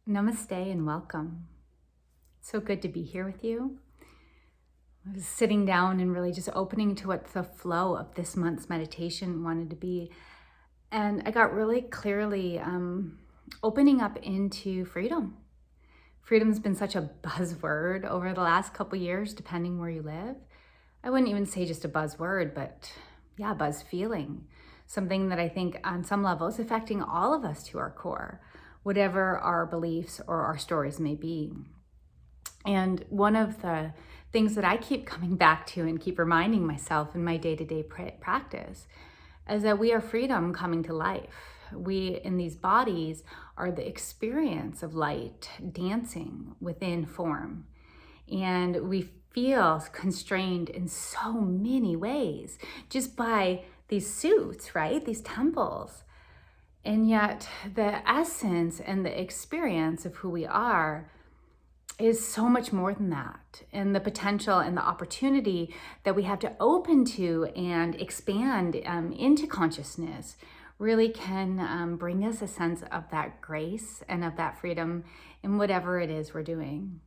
Namaste and welcome. It's so good to be here with you. I was sitting down and really just opening to what the flow of this month's meditation wanted to be. And I got really clearly opening up into freedom. Freedom's been such a buzzword over the last couple years, depending where you live. I wouldn't even say just a buzzword, but yeah, buzz feeling. Something that I think on some level is affecting all of us to our core, whatever our beliefs or our stories may be. And one of the things that I keep coming back to and keep reminding myself in my day-to-day practice is that we are freedom coming to life. We, in these bodies, are the experience of light dancing within form. And we feel constrained in so many ways just by these suits, right? These temples. And yet the essence and the experience of who we are is so much more than that. And the potential and the opportunity that we have to open to and expand into consciousness really can bring us a sense of that grace and of that freedom in whatever it is we're doing.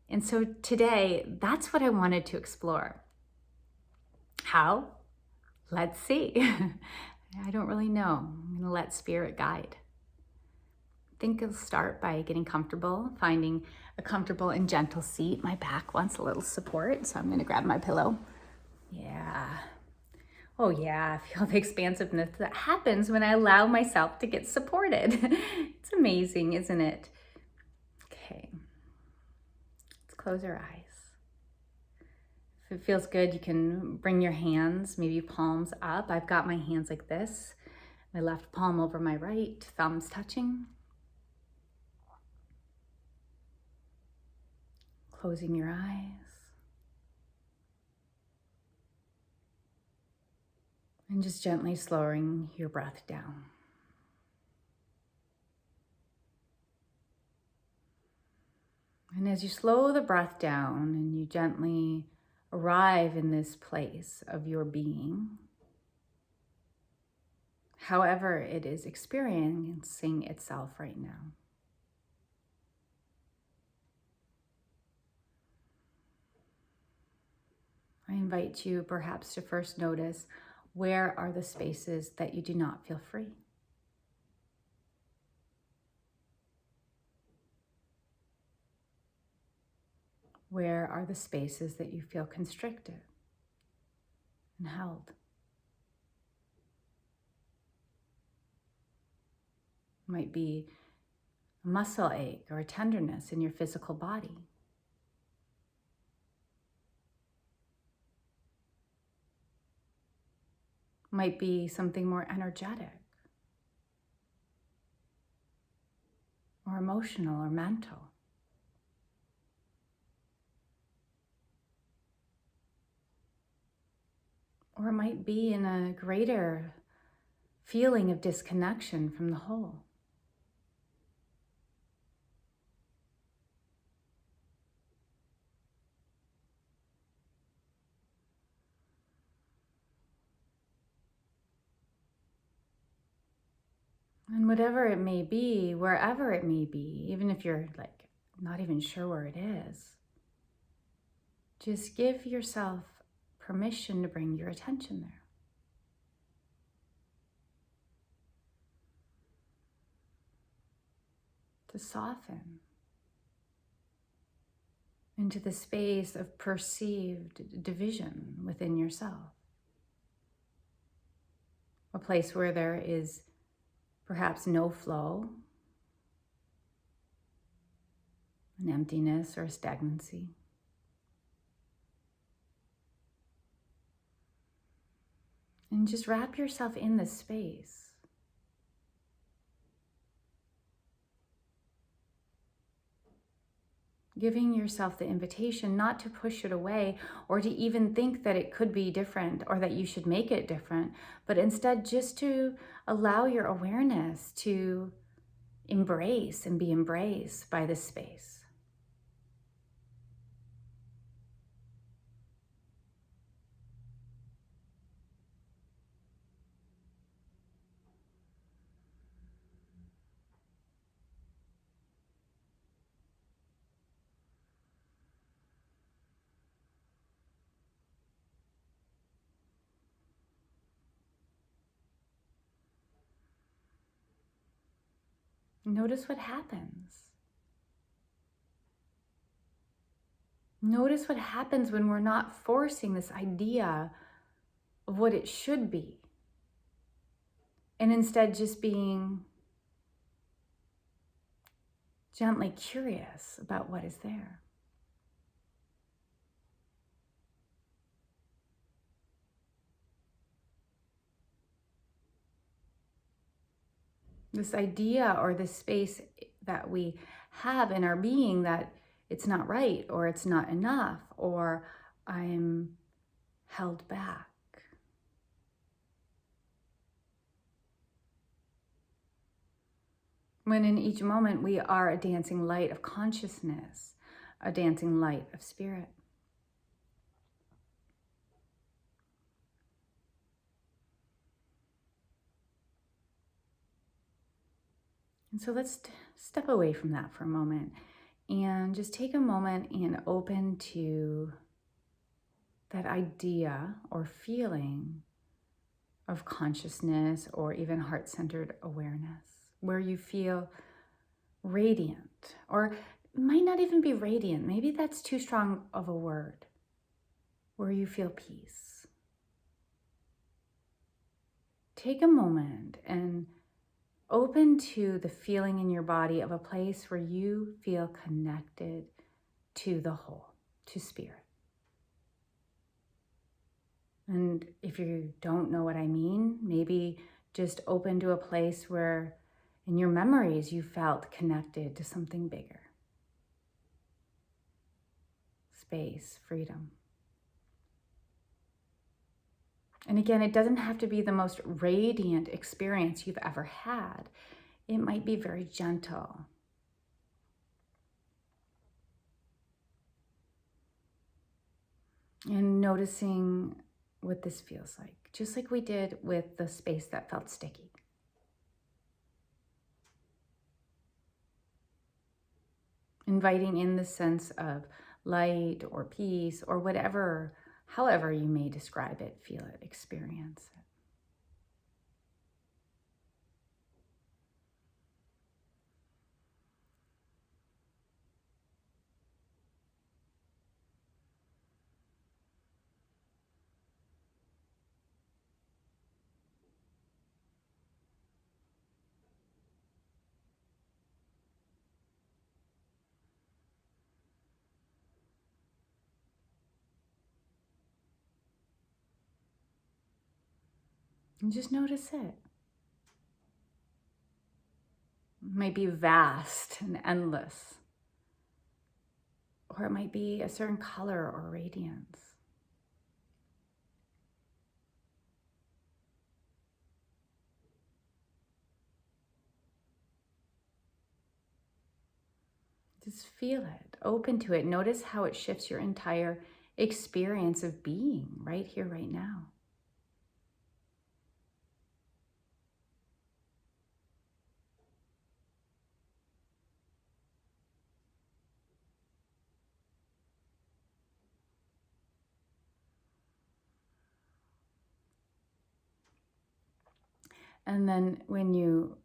And so today, that's what I wanted to explore. How? Let's see. I don't really know. I'm going to let spirit guide. I think I'll start by getting comfortable, finding a comfortable and gentle seat. My back wants a little support, so I'm going to grab my pillow. Yeah. Oh yeah, I feel the expansiveness that happens when I allow myself to get supported. It's amazing, isn't it? Okay. Let's close our eyes. If it feels good, you can bring your hands, maybe palms up. I've got my hands like this. My left palm over my right, thumbs touching. Closing your eyes. And just gently slowing your breath down. And as you slow the breath down and you gently arrive in this place of your being, however it is experiencing itself right now, I invite you perhaps to first notice, where are the spaces that you do not feel free? Where are the spaces that you feel constricted and held? It might be a muscle ache or a tenderness in your physical body. It might be something more energetic or emotional or mental. Or it might be in a greater feeling of disconnection from the whole. And whatever it may be, wherever it may be, even if you're like not even sure where it is, just give yourself permission to bring your attention there. To soften into the space of perceived division within yourself. A place where there is perhaps no flow, an emptiness or a stagnancy. And just wrap yourself in this space. Giving yourself the invitation not to push it away or to even think that it could be different or that you should make it different, but instead just to allow your awareness to embrace and be embraced by this space. Notice what happens. Notice what happens when we're not forcing this idea of what it should be, and instead just being gently curious about what is there. This idea or this space that we have in our being that it's not right, or it's not enough, or I'm held back. When in each moment we are a dancing light of consciousness, a dancing light of spirit. And so let's step away from that for a moment and just take a moment and open to that idea or feeling of consciousness or even heart-centered awareness, where you feel radiant, or it might not even be radiant, maybe that's too strong of a word, where you feel peace. Take a moment and open to the feeling in your body of a place where you feel connected to the whole, to spirit. And if you don't know what I mean, maybe just open to a place where in your memories you felt connected to something bigger. Space, freedom. And again, it doesn't have to be the most radiant experience you've ever had. It might be very gentle. And noticing what this feels like, just like we did with the space that felt sticky. Inviting in the sense of light or peace or whatever, however you may describe it, feel it, experience it. And just notice it. It might be vast and endless, or it might be a certain color or radiance. Just feel it, open to it. Notice how it shifts your entire experience of being right here, right now. And then when you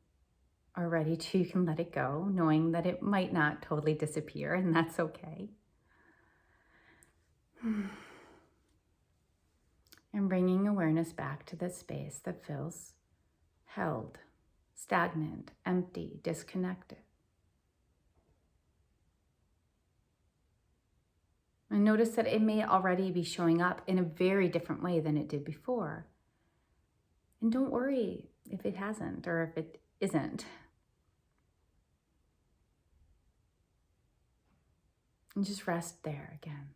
are ready to, you can let it go, knowing that it might not totally disappear, and that's okay. And bringing awareness back to the space that feels held, stagnant, empty, disconnected. And notice that it may already be showing up in a very different way than it did before. And don't worry if it hasn't or if it isn't. And just rest there again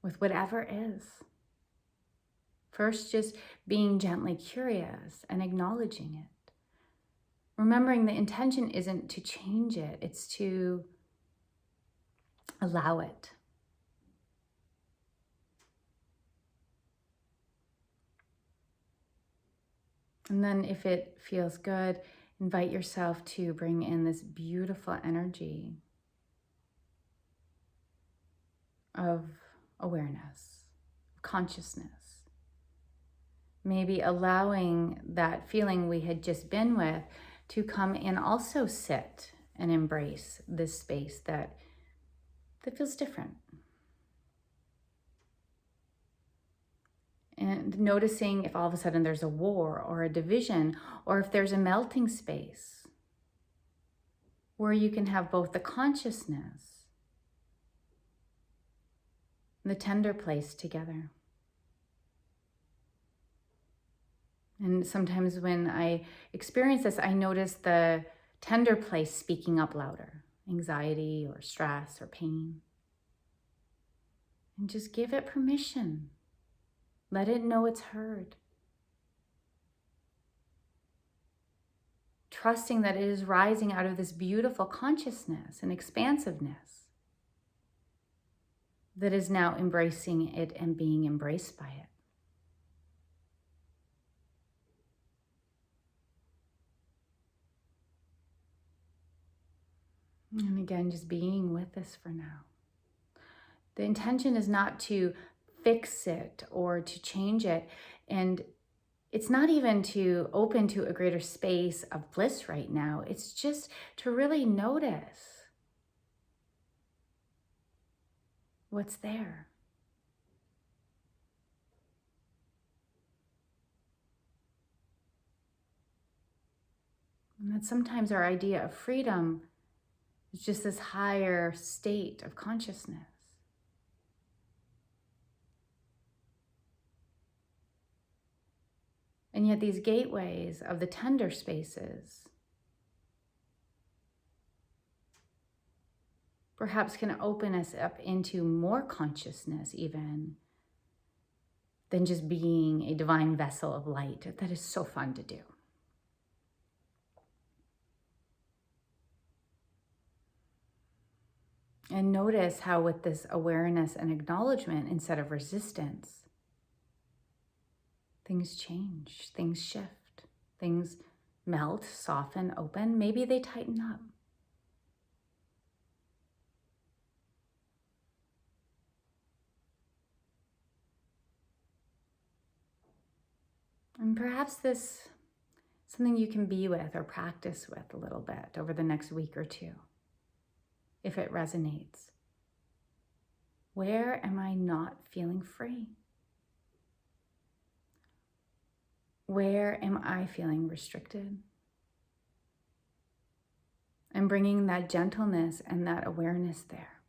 with whatever is. First, just being gently curious and acknowledging it. Remembering the intention isn't to change it, it's to allow it. And then if it feels good, invite yourself to bring in this beautiful energy of awareness, consciousness. Maybe allowing that feeling we had just been with to come and also sit and embrace this space that feels different. And noticing if all of a sudden there's a war or a division, or if there's a melting space where you can have both the consciousness and the tender place together. And sometimes when I experience this, I notice the tender place speaking up louder, anxiety or stress or pain. And just give it permission. Let it know it's heard. Trusting that it is rising out of this beautiful consciousness and expansiveness that is now embracing it and being embraced by it. And again, just being with this for now. The intention is not to fix it or to change it. And it's not even to open to a greater space of bliss right now. It's just to really notice what's there. And that sometimes our idea of freedom is just this higher state of consciousness. And yet these gateways of the tender spaces perhaps can open us up into more consciousness even than just being a divine vessel of light. That is so fun to do. And notice how with this awareness and acknowledgement instead of resistance, things change, things shift, things melt, soften, open, maybe they tighten up. And perhaps this is something you can be with or practice with a little bit over the next week or two, if it resonates. Where am I not feeling free? Where am I feeling restricted? And bringing that gentleness and that awareness there.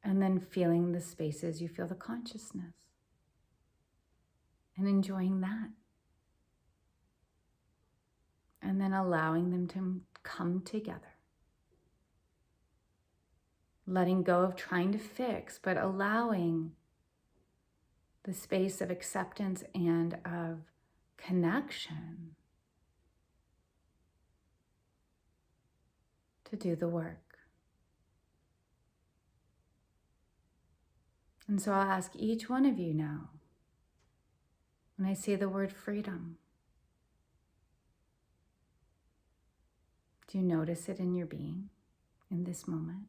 And then feeling the spaces you feel the consciousness. And enjoying that. And then allowing them to come together. Letting go of trying to fix, but allowing the space of acceptance and of connection to do the work. And so I'll ask each one of you now, when I say the word freedom, do you notice it in your being in this moment?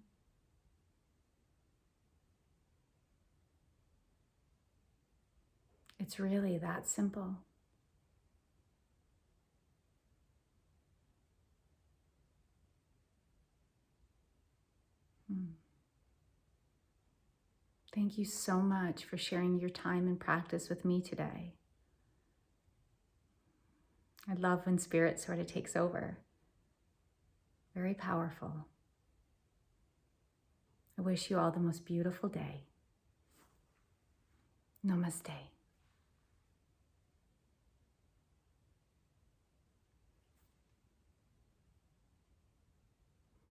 It's really that simple. Thank you so much for sharing your time and practice with me today. I love when spirit sort of takes over. Very powerful. I wish you all the most beautiful day. Namaste.